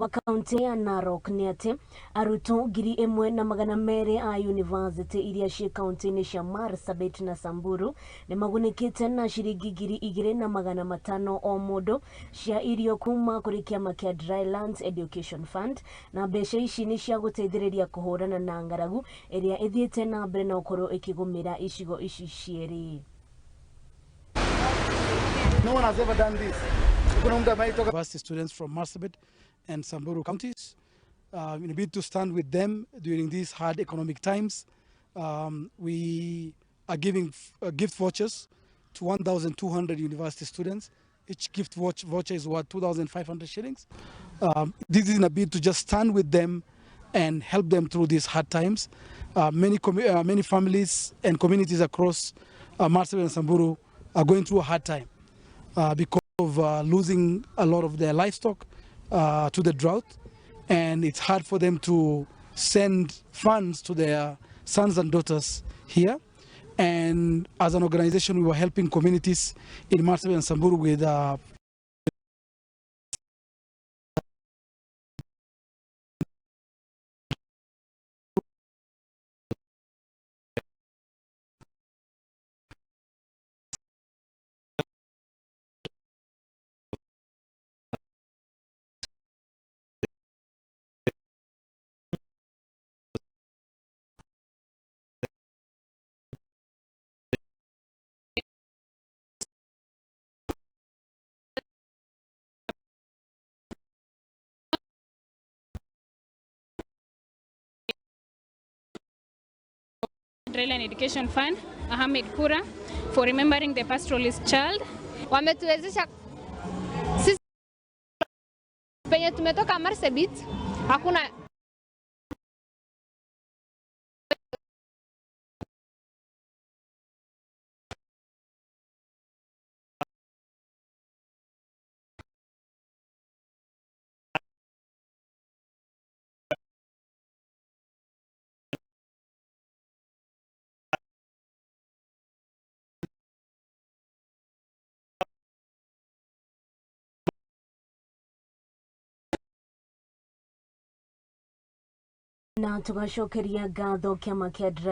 wa kaunti ya Narok ni ati Arutwo ngiri imwe na magana meeri a university iria cia kaunti-ini cia Marsabit na Samburu nimagunikite na ciringi ngiri igiri na magana matano o mundu cia irio kuma kuri kiama kia Drylands Education Fund, na mbeca ici niciaguteithiria kuhurana na ngaragu iria ithiite na mbere na ukoro ikigumira icigo ici cieri. No one has ever done this. University students from Marsabit and Samburu counties, in a bid to stand with them during these hard economic times. We are giving gift vouchers to 1,200 university students. Each gift voucher is worth 2,500 shillings. This is in a bid to just stand with them and help them through these hard times. Many families and communities across Marsabit and Samburu are going through a hard time because of losing a lot of their livestock to the drought, and it's hard for them to send funds to their sons and daughters here. And as an organization, we were helping communities in Marsabit and Samburu with Drylands Education Fund, Ahmed Kura, for remembering the pastoralist child. Wametuwezesha sisi penye tumetoka Marsabit, hakuna na tugacokeria ngatho kiama kia